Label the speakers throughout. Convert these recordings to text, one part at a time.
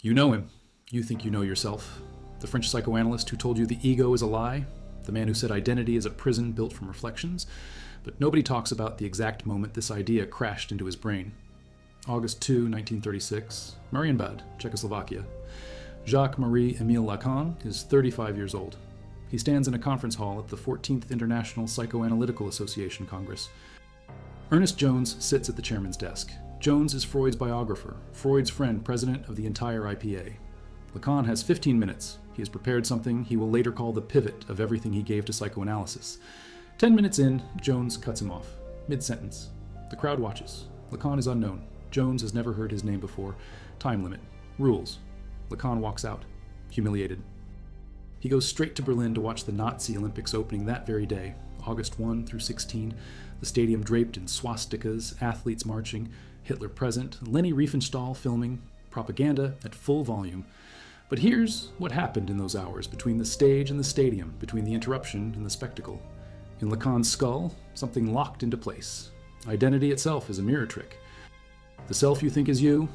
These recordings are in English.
Speaker 1: You know him. You think you know yourself. The French psychoanalyst who told you the ego is a lie. The man who said identity is a prison built from reflections. But nobody talks about the exact moment this idea crashed into his brain. August 2, 1936, Marienbad, Czechoslovakia. Jacques-Marie Émile Lacan is 35 years old. He stands in a conference hall at the 14th International Psychoanalytical Association Congress. Ernest Jones sits at the chairman's desk. Jones is Freud's biographer, Freud's friend, president of the entire IPA. Lacan has 15 minutes. He has prepared something he will later call the pivot of everything he gave to psychoanalysis. 10 minutes in, Jones cuts him off, mid-sentence. The crowd watches. Lacan is unknown. Jones has never heard his name before. Time limit. Rules. Lacan walks out, humiliated. He goes straight to Berlin to watch the Nazi Olympics opening that very day, August 1 through 16, the stadium draped in swastikas, athletes marching, Hitler present, Leni Riefenstahl filming, propaganda at full volume. But here's what happened in those hours between the stage and the stadium, between the interruption and the spectacle. In Lacan's skull, something locked into place. Identity itself is a mirror trick. The self you think is you,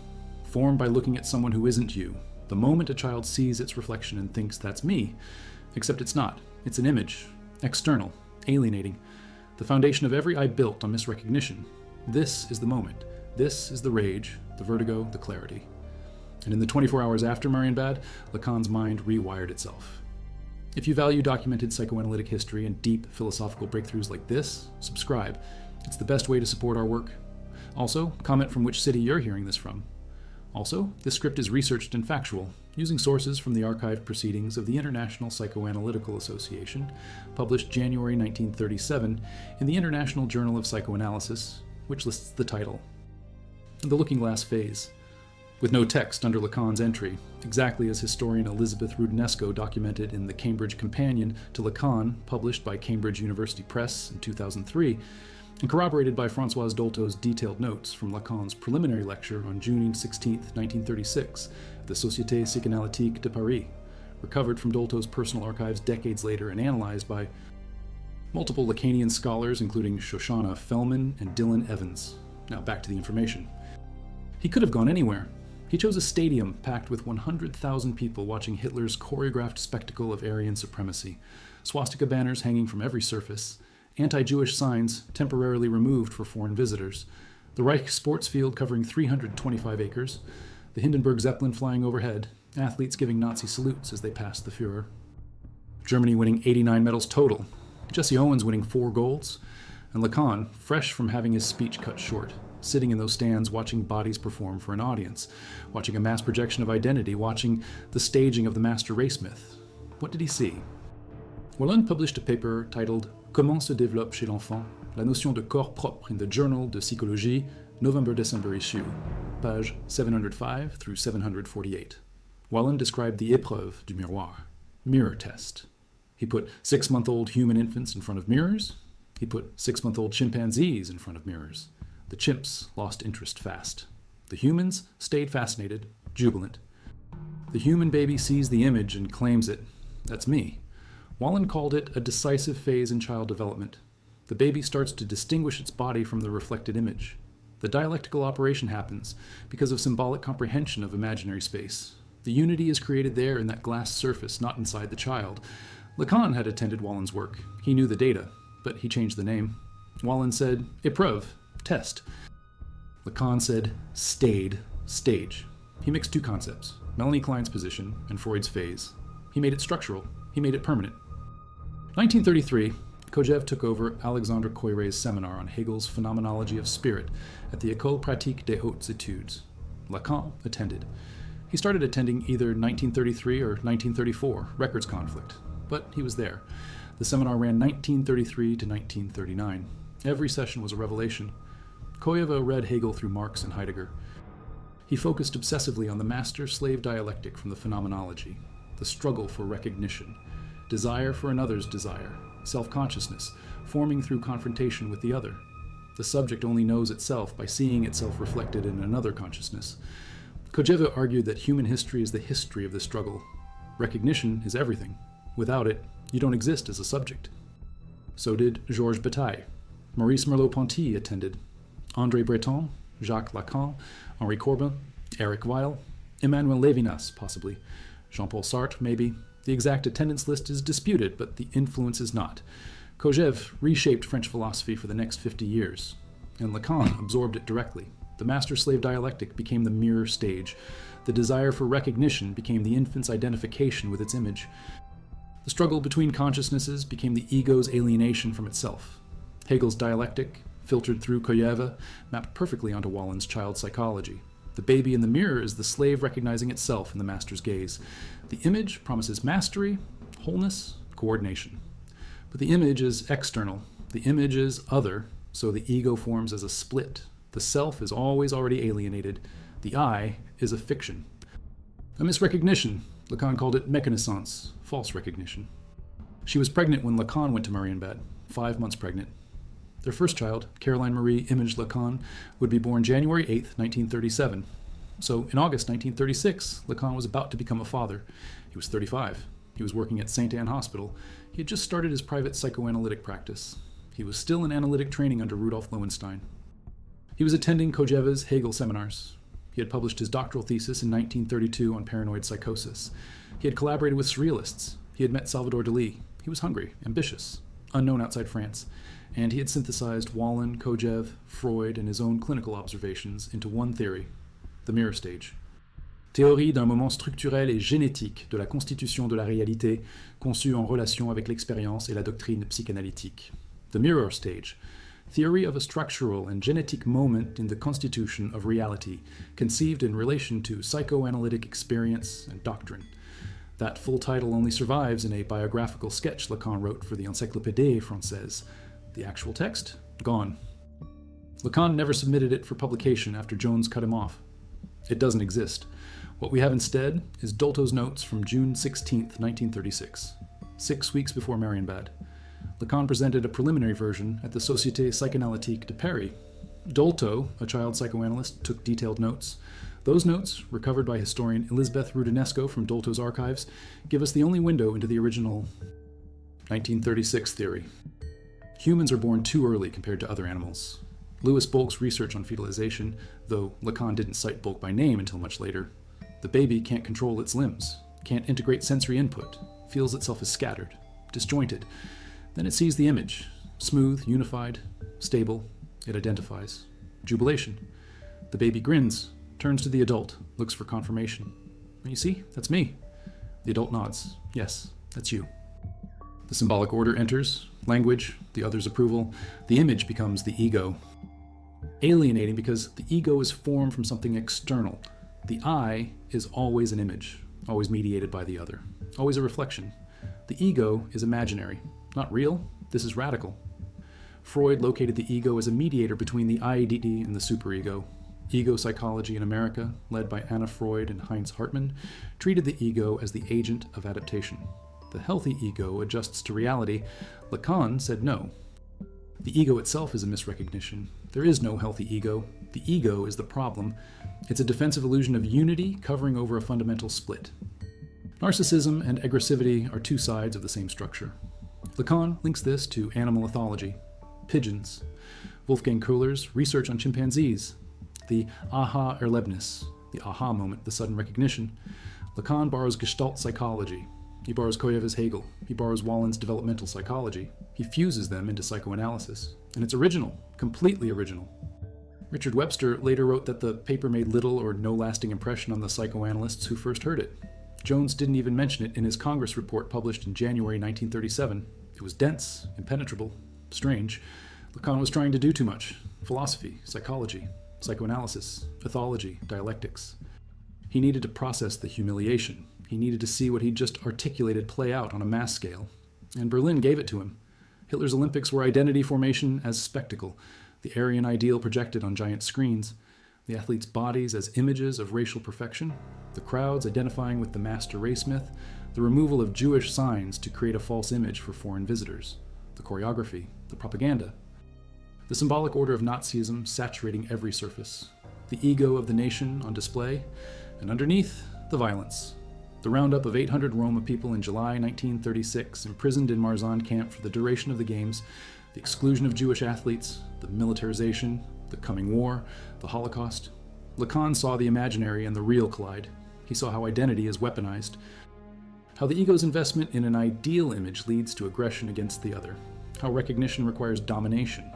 Speaker 1: formed by looking at someone who isn't you. The moment a child sees its reflection and thinks that's me, except it's not. It's an image, external, alienating. The foundation of every I built on misrecognition. This is the moment. This is the rage, the vertigo, the clarity. And in the 24 hours after Marienbad, Lacan's mind rewired itself. If you value documented psychoanalytic history and deep philosophical breakthroughs like this, subscribe. It's the best way to support our work. Also, comment from which city you're hearing this from. Also, this script is researched and factual, using sources from the archived proceedings of the International Psychoanalytical Association, published January 1937 in the International Journal of Psychoanalysis, which lists the title. The Looking Glass Phase, with no text under Lacan's entry, exactly as historian Elizabeth Rudinesco documented in the Cambridge Companion to Lacan, published by Cambridge University Press in 2003, and corroborated by Françoise Dolto's detailed notes from Lacan's preliminary lecture on June 16, 1936, at the Société Psychoanalytique de Paris, recovered from Dolto's personal archives decades later and analyzed by multiple Lacanian scholars, including Shoshana Fellman and Dylan Evans. Now back to the information. He could have gone anywhere. He chose a stadium packed with 100,000 people watching Hitler's choreographed spectacle of Aryan supremacy, swastika banners hanging from every surface, anti-Jewish signs temporarily removed for foreign visitors, the Reich sports field covering 325 acres, the Hindenburg Zeppelin flying overhead, athletes giving Nazi salutes as they passed the Führer. Germany winning 89 medals total, Jesse Owens winning 4 golds, and Lacan, fresh from having his speech cut short, sitting in those stands watching bodies perform for an audience, watching a mass projection of identity, watching the staging of the master race myth. What did he see? Wallon published a paper titled Comment se développe chez l'enfant la notion de corps propre in the Journal de Psychologie, November-December issue, page 705 through 748. Wallon described the épreuve du miroir, mirror test. He put 6-month-old human infants in front of mirrors. He put 6-month-old chimpanzees in front of mirrors. The chimps lost interest fast. The humans stayed fascinated, jubilant. The human baby sees the image and claims it. That's me. Wallon called it a decisive phase in child development. The baby starts to distinguish its body from the reflected image. The dialectical operation happens because of symbolic comprehension of imaginary space. The unity is created there in that glass surface, not inside the child. Lacan had attended Wallon's work. He knew the data, but he changed the name. Wallon said, épreuve, test. Lacan said, stayed, stage. He mixed 2 concepts, Melanie Klein's position and Freud's phase. He made it structural. He made it permanent. 1933, Kojève took over Alexandre Koyré's seminar on Hegel's phenomenology of spirit at the École pratique des hautes études. Lacan attended. He started attending either 1933 or 1934, records conflict, but he was there. The seminar ran 1933 to 1939. Every session was a revelation. Koyève read Hegel through Marx and Heidegger. He focused obsessively on the master-slave dialectic from the phenomenology, the struggle for recognition, desire for another's desire, self-consciousness, forming through confrontation with the other. The subject only knows itself by seeing itself reflected in another consciousness. Kojève argued that human history is the history of the struggle. Recognition is everything. Without it, you don't exist as a subject. So did Georges Bataille. Maurice Merleau-Ponty attended. André Breton, Jacques Lacan, Henri Corbin, Eric Weil, Emmanuel Levinas, possibly. Jean-Paul Sartre, maybe. The exact attendance list is disputed, but the influence is not. Kojève reshaped French philosophy for the next 50 years, and Lacan absorbed it directly. The master-slave dialectic became the mirror stage. The desire for recognition became the infant's identification with its image. The struggle between consciousnesses became the ego's alienation from itself. Hegel's dialectic, filtered through Kojève, mapped perfectly onto Wallen's child psychology. The baby in the mirror is the slave recognizing itself in the master's gaze. The image promises mastery, wholeness, coordination. But the image is external. The image is other, so the ego forms as a split. The self is always already alienated. The I is a fiction. A misrecognition. Lacan called it méconnaissance, false recognition. She was pregnant when Lacan went to Marienbad, 5 months pregnant. Their first child, Caroline Marie Image Lacan, would be born January 8, 1937. So in August 1936, Lacan was about to become a father. He was 35. He was working at St. Anne Hospital. He had just started his private psychoanalytic practice. He was still in analytic training under Rudolf Lowenstein. He was attending Kojève's Hegel seminars. He had published his doctoral thesis in 1932 on paranoid psychosis. He had collaborated with surrealists. He had met Salvador Dalí. He was hungry, ambitious, unknown outside France. And he had synthesized Wallen, Kojève, Freud, and his own clinical observations into one theory, the mirror stage. Théorie d'un moment structurel et génétique de la constitution de la réalité conçue en relation avec l'expérience et la doctrine psychanalytique. The mirror stage. Theory of a structural and genetic moment in the constitution of reality, conceived in relation to psychoanalytic experience and doctrine. That full title only survives in a biographical sketch Lacan wrote for the Encyclopédie Française. The actual text? Gone. Lacan never submitted it for publication after Jones cut him off. It doesn't exist. What we have instead is Dolto's notes from June 16, 1936, 6 weeks before Marienbad. Lacan presented a preliminary version at the Société Psychanalytique de Paris. Dolto, a child psychoanalyst, took detailed notes. Those notes, recovered by historian Elizabeth Rudinesco from Dolto's archives, give us the only window into the original 1936 theory. Humans are born too early compared to other animals. Louis Bolk's research on fetalization, though Lacan didn't cite Bolk by name until much later. The baby can't control its limbs, can't integrate sensory input, feels itself as scattered, disjointed. Then it sees the image, smooth, unified, stable. It identifies. Jubilation. The baby grins, turns to the adult, looks for confirmation. You see, that's me. The adult nods. Yes, that's you. The symbolic order enters, language, the other's approval. The image becomes the ego. Alienating because the ego is formed from something external. The I is always an image, always mediated by the other, always a reflection. The ego is imaginary, not real. This is radical. Freud located the ego as a mediator between the IDD and the superego. Ego psychology in America, led by Anna Freud and Heinz Hartmann, treated the ego as the agent of adaptation. The healthy ego adjusts to reality. Lacan said no. The ego itself is a misrecognition. There is no healthy ego. The ego is the problem. It's a defensive illusion of unity covering over a fundamental split. Narcissism and aggressivity are two sides of the same structure. Lacan links this to animal ethology, pigeons, Wolfgang Kohler's research on chimpanzees, the aha-Erlebnis, the aha moment, the sudden recognition. Lacan borrows Gestalt psychology. He borrows Kojève's Hegel. He borrows Wallen's developmental psychology. He fuses them into psychoanalysis. And it's original, completely original. Richard Webster later wrote that the paper made little or no lasting impression on the psychoanalysts who first heard it. Jones didn't even mention it in his Congress report published in January 1937. It was dense, impenetrable, strange. Lacan was trying to do too much. Philosophy, psychology, psychoanalysis, ethology, dialectics. He needed to process the humiliation. He needed to see what he'd just articulated play out on a mass scale. And Berlin gave it to him. Hitler's Olympics were identity formation as spectacle, the Aryan ideal projected on giant screens, the athletes' bodies as images of racial perfection, the crowds identifying with the master race myth, the removal of Jewish signs to create a false image for foreign visitors, the choreography, the propaganda, the symbolic order of Nazism saturating every surface, the ego of the nation on display, and underneath, the violence. The roundup of 800 Roma people in July 1936, imprisoned in Marzahn camp for the duration of the games, the exclusion of Jewish athletes, the militarization, the coming war, the Holocaust. Lacan saw the imaginary and the real collide. He saw how identity is weaponized, how the ego's investment in an ideal image leads to aggression against the other, how recognition requires domination.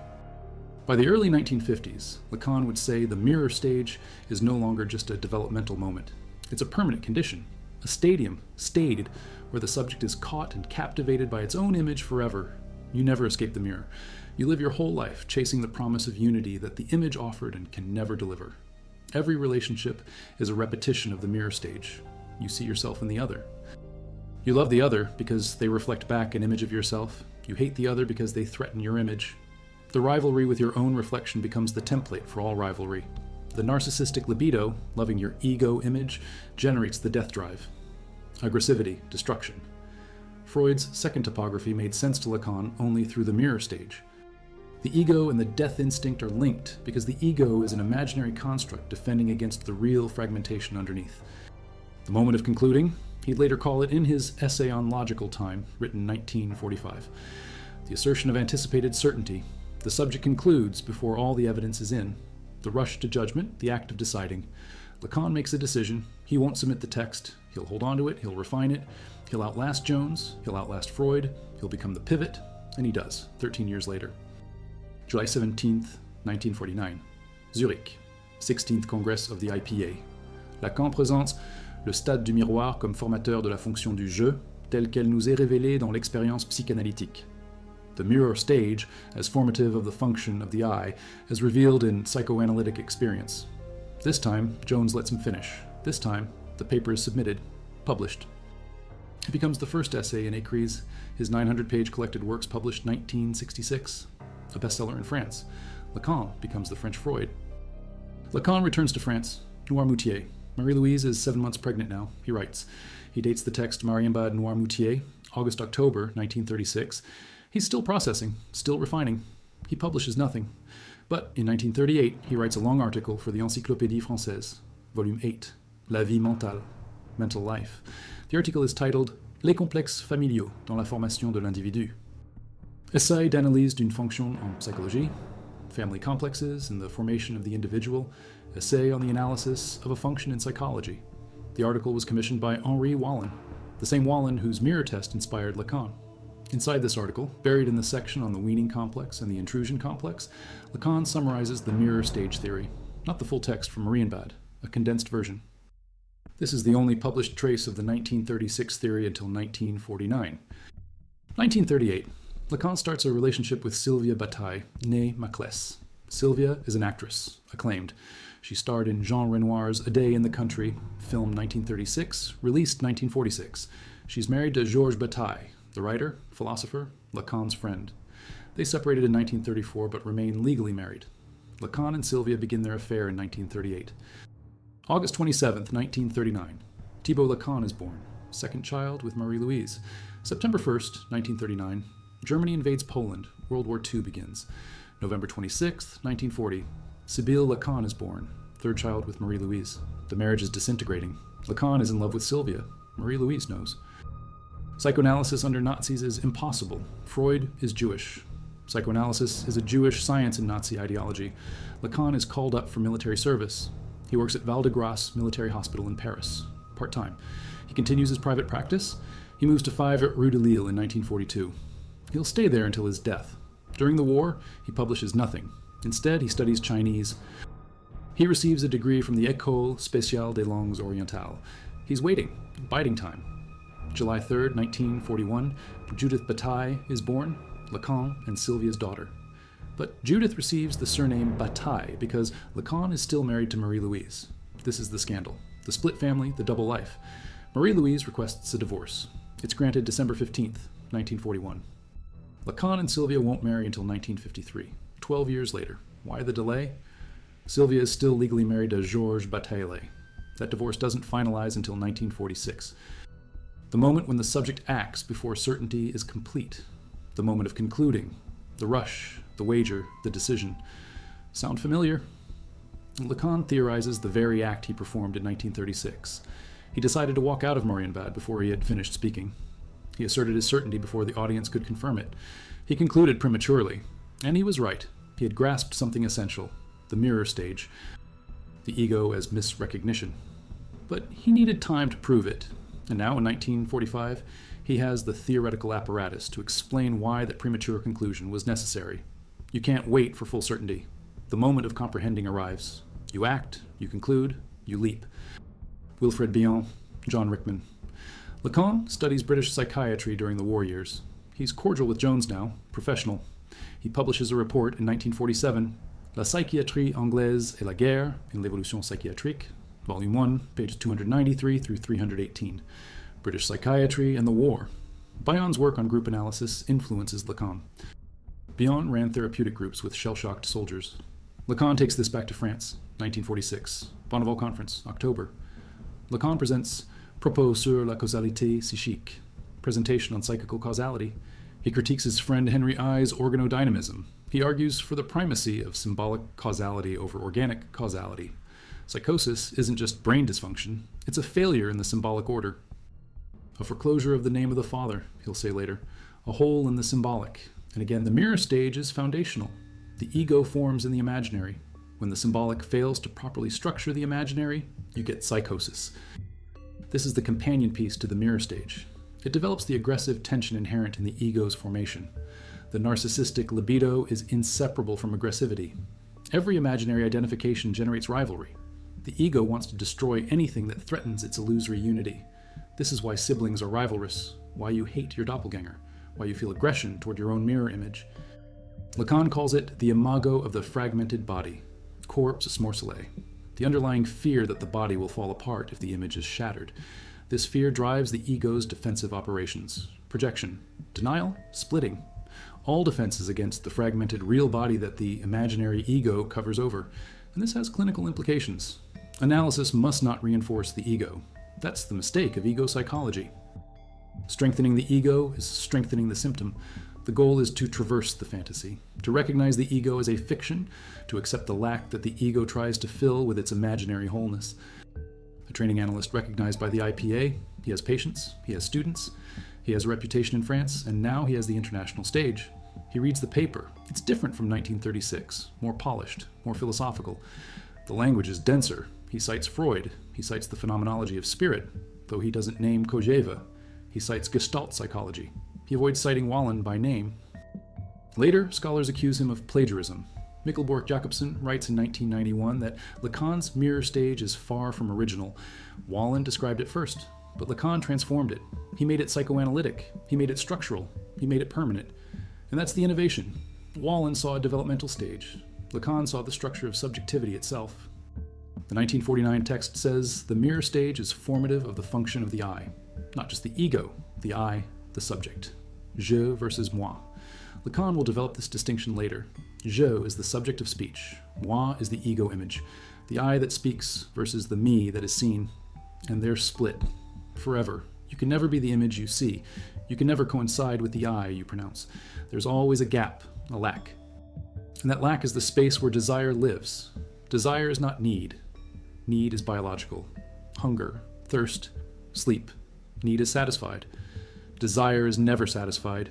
Speaker 1: By the early 1950s, Lacan would say the mirror stage is no longer just a developmental moment. It's a permanent condition, a stadium, stayed, where the subject is caught and captivated by its own image forever. You never escape the mirror. You live your whole life chasing the promise of unity that the image offered and can never deliver. Every relationship is a repetition of the mirror stage. You see yourself in the other. You love the other because they reflect back an image of yourself. You hate the other because they threaten your image. The rivalry with your own reflection becomes the template for all rivalry. The narcissistic libido, loving your ego image, generates the death drive. Aggressivity, destruction. Freud's second topography made sense to Lacan only through the mirror stage. The ego and the death instinct are linked because the ego is an imaginary construct defending against the real fragmentation underneath. The moment of concluding, he'd later call it in his Essay on Logical Time, written 1945. The assertion of anticipated certainty. The subject concludes before all the evidence is in. The rush to judgment, the act of deciding. Lacan makes a decision. He won't submit the text. He'll hold on to it. He'll refine it. He'll outlast Jones. He'll outlast Freud. He'll become the pivot. And he does, 13 years later. July 17th, 1949. Zurich, 16th Congress of the IPA. Lacan présente le stade du miroir comme formateur de la fonction du jeu, tel qu'elle nous est révélée dans l'expérience psychanalytique. The mirror stage, as formative of the function of the eye, as revealed in psychoanalytic experience. This time, Jones lets him finish. This time, the paper is submitted, published. It becomes the first essay in Écrits, his 900-page collected works published 1966, a bestseller in France. Lacan becomes the French Freud. Lacan returns to France, Noirmoutier. Marie-Louise is 7 months pregnant now, he writes. He dates the text Marienbad Noirmoutier, August-October 1936. He's still processing, still refining. He publishes nothing. But in 1938, he writes a long article for the Encyclopédie Française, Volume 8, La vie mentale, mental life. The article is titled Les complexes familiaux dans la formation de l'individu. Essai d'analyse d'une fonction en psychologie, family complexes in the formation of the individual, essay on the analysis of a function in psychology. The article was commissioned by Henri Wallin, the same Wallin whose mirror test inspired Lacan. Inside this article, buried in the section on the weaning complex and the intrusion complex, Lacan summarizes the mirror stage theory, not the full text from Marienbad, a condensed version. This is the only published trace of the 1936 theory until 1949. 1938, Lacan starts a relationship with Sylvia Bataille, née Maclès. Sylvia is an actress, acclaimed. She starred in Jean Renoir's A Day in the Country, film 1936, released 1946. She's married to Georges Bataille, the writer, philosopher, Lacan's friend. They separated in 1934 but remain legally married. Lacan and Sylvia begin their affair in 1938. August 27, 1939. Thibaut Lacan is born, second child with Marie-Louise. September 1st, 1939. Germany invades Poland. World War II begins. November 26, 1940. Sibylle Lacan is born, third child with Marie-Louise. The marriage is disintegrating. Lacan is in love with Sylvia. Marie-Louise knows. Psychoanalysis under Nazis is impossible. Freud is Jewish. Psychoanalysis is a Jewish science in Nazi ideology. Lacan is called up for military service. He works at Val-de-Grâce Military Hospital in Paris, part-time. He continues his private practice. He moves to 5 Rue de Lille in 1942. He'll stay there until his death. During the war, he publishes nothing. Instead, he studies Chinese. He receives a degree from the École Spéciale des Langues Orientales. He's waiting, biding time. July 3rd, 1941, Judith Bataille is born, Lacan and Sylvia's daughter. But Judith receives the surname Bataille because Lacan is still married to Marie-Louise. This is the scandal. The split family, the double life. Marie-Louise requests a divorce. It's granted December 15th, 1941. Lacan and Sylvia won't marry until 1953, 12 years later. Why the delay? Sylvia is still legally married to Georges Bataille. That divorce doesn't finalize until 1946. The moment when the subject acts before certainty is complete. The moment of concluding. The rush, the wager, the decision. Sound familiar? Lacan theorizes the very act he performed in 1936. He decided to walk out of Marienbad before he had finished speaking. He asserted his certainty before the audience could confirm it. He concluded prematurely, and he was right. He had grasped something essential, the mirror stage, the ego as misrecognition. But he needed time to prove it, and now in 1945, he has the theoretical apparatus to explain why that premature conclusion was necessary. You can't wait for full certainty. The moment of comprehending arrives. You act, you conclude, you leap. Wilfred Bion, John Rickman. Lacan studies British psychiatry during the war years. He's cordial with Jones now, professional. He publishes a report in 1947, La psychiatrie anglaise et la guerre in l'évolution psychiatrique, Volume 1, pages 293 through 318. British Psychiatry and the War. Bion's work on group analysis influences Lacan. Bion ran therapeutic groups with shell-shocked soldiers. Lacan takes this back to France, 1946. Bonneval Conference, October. Lacan presents Propos sur la causalité psychique, presentation on psychical causality. He critiques his friend Henry I's organodynamism. He argues for the primacy of symbolic causality over organic causality. Psychosis isn't just brain dysfunction, it's a failure in the symbolic order. A foreclosure of the name of the Father, he'll say later. A hole in the symbolic. And again, the mirror stage is foundational. The ego forms in the imaginary. When the symbolic fails to properly structure the imaginary, you get psychosis. This is the companion piece to the mirror stage. It develops the aggressive tension inherent in the ego's formation. The narcissistic libido is inseparable from aggressivity. Every imaginary identification generates rivalry. The ego wants to destroy anything that threatens its illusory unity. This is why siblings are rivalrous, why you hate your doppelganger, why you feel aggression toward your own mirror image. Lacan calls it the imago of the fragmented body, corpus morcellé, the underlying fear that the body will fall apart if the image is shattered. This fear drives the ego's defensive operations, projection, denial, splitting, all defenses against the fragmented real body that the imaginary ego covers over. And this has clinical implications. Analysis must not reinforce the ego. That's the mistake of ego psychology. Strengthening the ego is strengthening the symptom. The goal is to traverse the fantasy, to recognize the ego as a fiction, to accept the lack that the ego tries to fill with its imaginary wholeness. A training analyst recognized by the IPA, he has patients, he has students, he has a reputation in France, and now he has the international stage. He reads the paper. It's different from 1936, more polished, more philosophical. The language is denser. He cites Freud. He cites the phenomenology of spirit, though he doesn't name Kojève. He cites Gestalt psychology. He avoids citing Wallen by name. Later, scholars accuse him of plagiarism. Mikkelborg Jacobson writes in 1991 that Lacan's mirror stage is far from original. Wallen described it first, but Lacan transformed it. He made it psychoanalytic. He made it structural. He made it permanent. And that's the innovation. Wallen saw a developmental stage. Lacan saw the structure of subjectivity itself. The 1949 text says the mirror stage is formative of the function of the I. Not just the ego, the I, the subject. Je versus moi. Lacan will develop this distinction later. Je is the subject of speech. Moi is the ego image. The I that speaks versus the me that is seen. And they're split. Forever. You can never be the image you see. You can never coincide with the I you pronounce. There's always a gap, a lack. And that lack is the space where desire lives. Desire is not need. Need is biological. Hunger, thirst, sleep. Need is satisfied. Desire is never satisfied,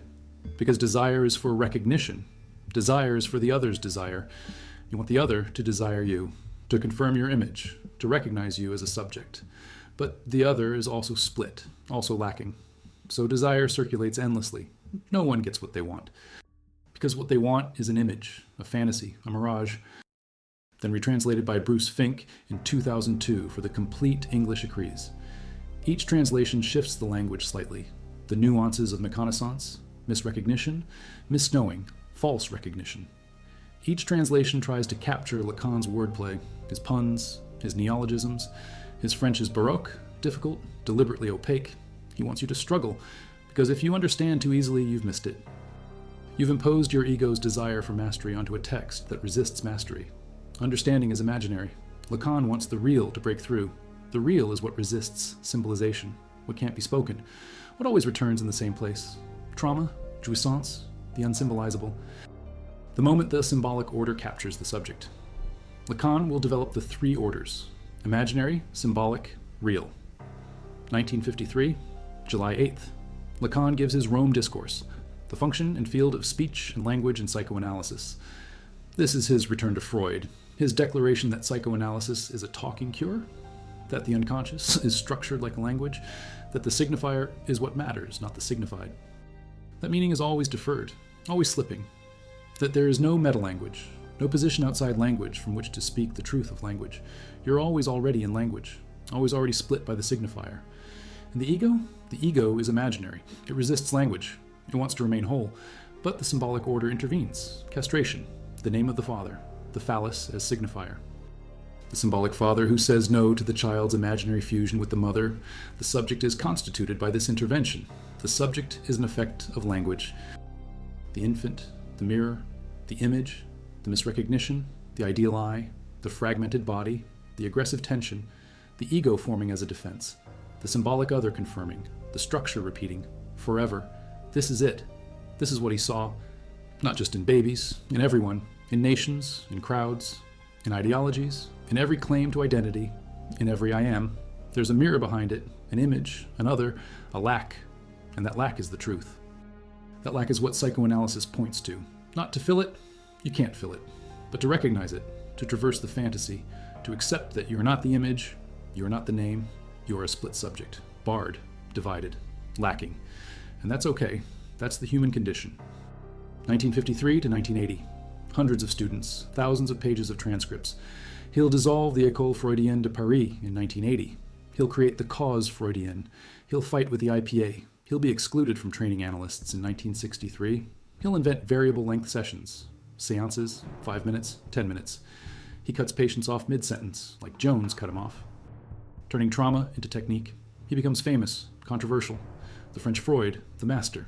Speaker 1: because desire is for recognition. Desire is for the other's desire. You want the other to desire you, to confirm your image, to recognize you as a subject. But the other is also split, also lacking. So desire circulates endlessly. No one gets what they want. Because what they want is an image, a fantasy, a mirage. Then retranslated by Bruce Fink in 2002 for the complete English Acrees. Each translation shifts the language slightly. The nuances of méconnaissance, misrecognition, misknowing, false recognition. Each translation tries to capture Lacan's wordplay, his puns, his neologisms. His French is baroque, difficult, deliberately opaque. He wants you to struggle, because if you understand too easily, you've missed it. You've imposed your ego's desire for mastery onto a text that resists mastery. Understanding is imaginary. Lacan wants the real to break through. The real is what resists symbolization, what can't be spoken, what always returns in the same place. Trauma, jouissance, the unsymbolizable. The moment the symbolic order captures the subject. Lacan will develop the three orders: imaginary, symbolic, real. 1953, July 8th. Lacan gives his Rome discourse, the function and field of speech and language in psychoanalysis. This is his return to Freud, his declaration that psychoanalysis is a talking cure. that the unconscious is structured like a language, that the signifier is what matters, not the signified. That meaning is always deferred, always slipping, that there is no meta-language, no position outside language from which to speak the truth of language. You're always already in language, always already split by the signifier. And the ego is imaginary. It resists language. It wants to remain whole, but the symbolic order intervenes. Castration, the name of the father, the phallus as signifier. The symbolic father who says no to the child's imaginary fusion with the mother. The subject is constituted by this intervention. The subject is an effect of language. The infant, the mirror, the image, the misrecognition, the ideal I, the fragmented body, the aggressive tension, the ego forming as a defense, the symbolic other confirming, the structure repeating, forever. This is it. This is what he saw, not just in babies, in everyone, in nations, in crowds, in ideologies, in every claim to identity, in every I am. There's a mirror behind it, an image, another, a lack, and that lack is the truth. That lack is what psychoanalysis points to. Not to fill it, you can't fill it, but to recognize it, to traverse the fantasy, to accept that you are not the image, you are not the name, you are a split subject, barred, divided, lacking. And that's okay. That's the human condition. 1953 to 1980. Hundreds of students, thousands of pages of transcripts. He'll dissolve the École Freudienne de Paris in 1980. He'll create the cause Freudienne. He'll fight with the IPA. He'll be excluded from training analysts in 1963. He'll invent variable length sessions. Seances, 5 minutes, 10 minutes. He cuts patients off mid-sentence, like Jones cut him off. Turning trauma into technique. He becomes famous, controversial. The French Freud, the master.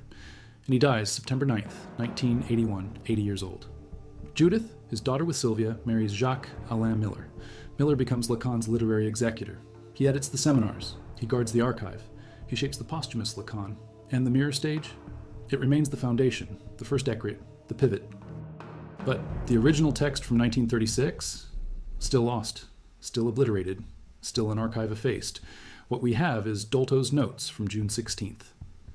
Speaker 1: And he dies September 9th, 1981, 80 years old. Judith, his daughter with Sylvia, marries Jacques Alain Miller. Miller becomes Lacan's literary executor. He edits the seminars. He guards the archive. He shapes the posthumous Lacan. And the mirror stage? It remains the foundation, the first écrit, the pivot. But the original text from 1936? Still lost, still obliterated, still an archive effaced. What we have is Dolto's notes from June 16th.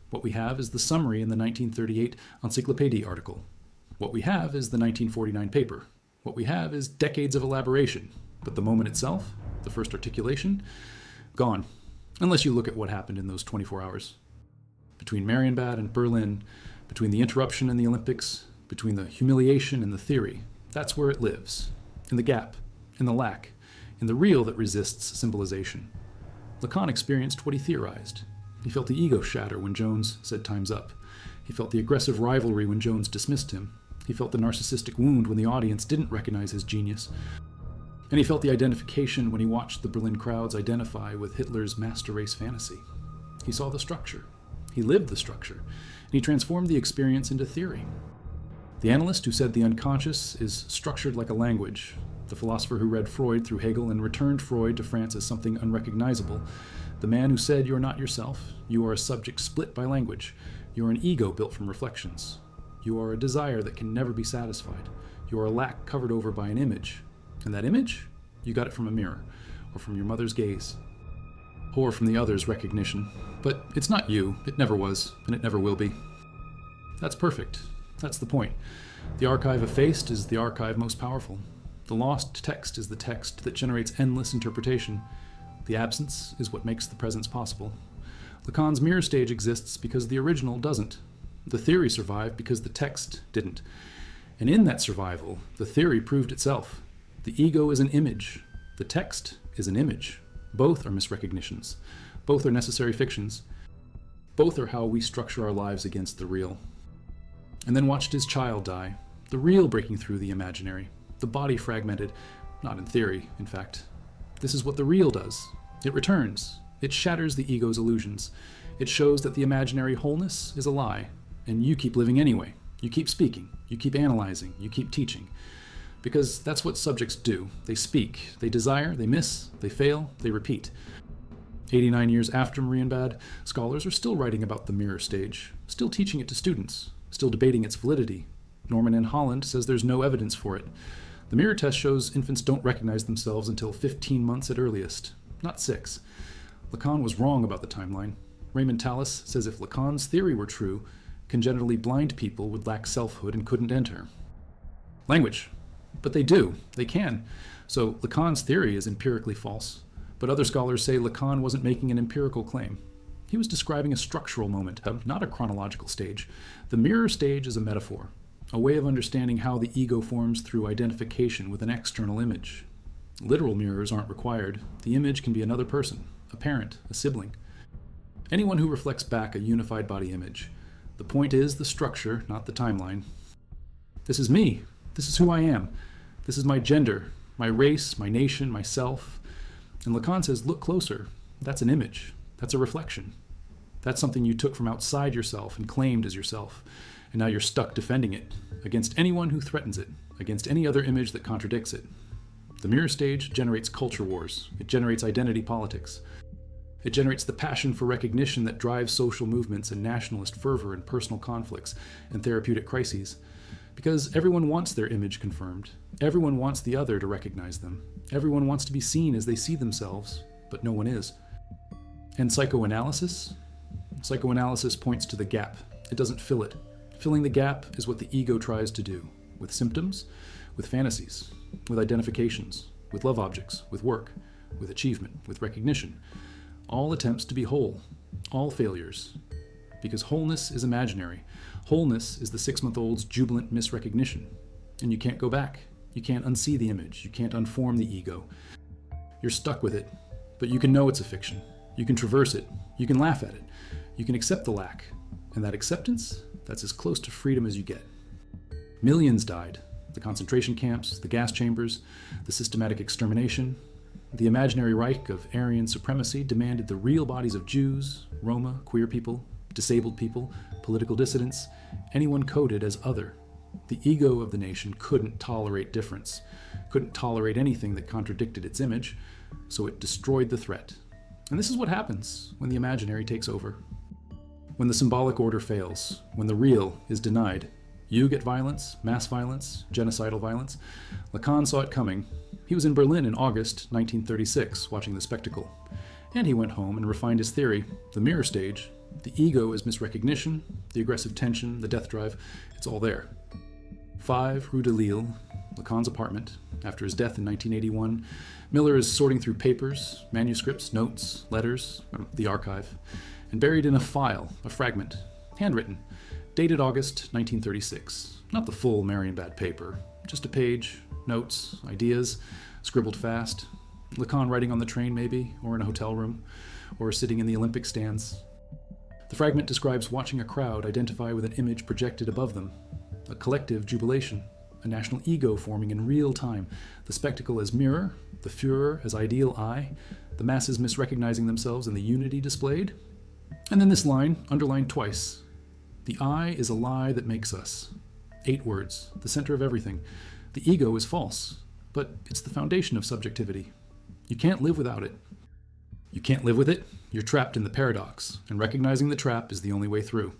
Speaker 1: What we have is the summary in the 1938 Encyclopédie article. What we have is the 1949 paper. What we have is decades of elaboration. But the moment itself, the first articulation, gone. Unless you look at what happened in those 24 hours. Between Marienbad and Berlin, between the interruption and the Olympics, between the humiliation and the theory, that's where it lives. In the gap, in the lack, in the real that resists symbolization. Lacan experienced what he theorized. He felt the ego shatter when Jones said time's up. He felt the aggressive rivalry when Jones dismissed him. He felt the narcissistic wound when the audience didn't recognize his genius. And he felt the identification when he watched the Berlin crowds identify with Hitler's master race fantasy. He saw the structure. He lived the structure. And he transformed the experience into theory. The analyst who said the unconscious is structured like a language, the philosopher who read Freud through Hegel and returned Freud to France as something unrecognizable, the man who said you are not yourself, you are a subject split by language, you are an ego built from reflections, you are a desire that can never be satisfied, you are a lack covered over by an image, and that image, you got it from a mirror, or from your mother's gaze, or from the other's recognition, but it's not you, it never was, and it never will be. That's perfect. That's the point. The archive effaced is the archive most powerful. The lost text is the text that generates endless interpretation. The absence is what makes the presence possible. Lacan's mirror stage exists because the original doesn't. The theory survived because the text didn't. And in that survival, the theory proved itself. The ego is an image. The text is an image. Both are misrecognitions. Both are necessary fictions. Both are how we structure our lives against the real. And then watched his child die, the real breaking through the imaginary, the body fragmented, not in theory, in fact. This is what the real does. It returns. It shatters the ego's illusions. It shows that the imaginary wholeness is a lie, and you keep living anyway. You keep speaking. You keep analyzing. You keep teaching. Because that's what subjects do. They speak. They desire. They miss. They fail. They repeat. 89 years after Marienbad, scholars are still writing about the mirror stage, still teaching it to students, still debating its validity. Norman N. Holland says there's no evidence for it. The mirror test shows infants don't recognize themselves until 15 months at earliest, not 6. Lacan was wrong about the timeline. Raymond Tallis says if Lacan's theory were true, congenitally blind people would lack selfhood and couldn't enter. Language. But they do. They can. So Lacan's theory is empirically false. But other scholars say Lacan wasn't making an empirical claim. He was describing a structural moment, not a chronological stage. The mirror stage is a metaphor, a way of understanding how the ego forms through identification with an external image. Literal mirrors aren't required. The image can be another person, a parent, a sibling. Anyone who reflects back a unified body image. The point is the structure, not the timeline. This is me. This is who I am. This is my gender, my race, my nation, myself. And Lacan says, look closer. That's an image. That's a reflection. That's something you took from outside yourself and claimed as yourself. And now you're stuck defending it against anyone who threatens it, against any other image that contradicts it. The mirror stage generates culture wars. It generates identity politics. It generates the passion for recognition that drives social movements and nationalist fervor and personal conflicts and therapeutic crises. Because everyone wants their image confirmed. Everyone wants the other to recognize them. Everyone wants to be seen as they see themselves, but no one is. And psychoanalysis? Psychoanalysis points to the gap. It doesn't fill it. Filling the gap is what the ego tries to do, with symptoms, with fantasies, with identifications, with love objects, with work, with achievement, with recognition. All attempts to be whole, all failures. Because wholeness is imaginary. Wholeness is the 6-month-old's jubilant misrecognition. And you can't go back. You can't unsee the image. You can't unform the ego. You're stuck with it, but you can know it's a fiction. You can traverse it. You can laugh at it. You can accept the lack. And that acceptance, that's as close to freedom as you get. Millions died. The concentration camps, the gas chambers, the systematic extermination. The imaginary Reich of Aryan supremacy demanded the real bodies of Jews, Roma, queer people, disabled people, political dissidents, anyone coded as other. The ego of the nation couldn't tolerate difference, couldn't tolerate anything that contradicted its image, so it destroyed the threat. And this is what happens when the imaginary takes over. When the symbolic order fails, when the real is denied, you get violence, mass violence, genocidal violence. Lacan saw it coming. He was in Berlin in August 1936, watching the spectacle. And he went home and refined his theory. The mirror stage, the ego is misrecognition, the aggressive tension, the death drive, it's all there. 5 Rue de Lille, Lacan's apartment. After his death in 1981, Miller is sorting through papers, manuscripts, notes, letters, the archive, and buried in a file, a fragment, handwritten, dated August 1936. Not the full Marienbad paper, just a page, notes, ideas, scribbled fast. Lacan writing on the train maybe, or in a hotel room, or sitting in the Olympic stands. The fragment describes watching a crowd identify with an image projected above them, a collective jubilation, a national ego forming in real time, the spectacle as mirror, the Führer as ideal I, the masses misrecognizing themselves in the unity displayed. And then this line, underlined twice. The I is a lie that makes us. 8 words, the center of everything. The ego is false, but it's the foundation of subjectivity. You can't live without it. You can't live with it, you're trapped in the paradox, and recognizing the trap is the only way through.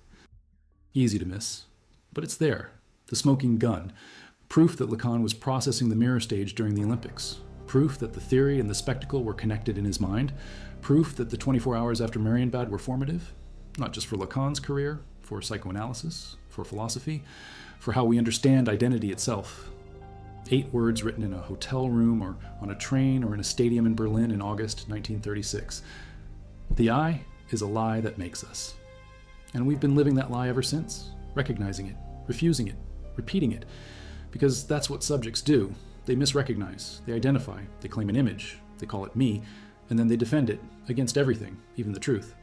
Speaker 1: Easy to miss, but it's there. The smoking gun. Proof that Lacan was processing the mirror stage during the Olympics. Proof that the theory and the spectacle were connected in his mind. Proof that the 24 hours after Marienbad were formative, not just for Lacan's career, for psychoanalysis, for philosophy, for how we understand identity itself. 8 words written in a hotel room or on a train or in a stadium in Berlin in August 1936. The I is a lie that makes us. And we've been living that lie ever since, recognizing it, refusing it, repeating it, because that's what subjects do. They misrecognize, they identify, they claim an image, they call it me, and then they defend it against everything, even the truth.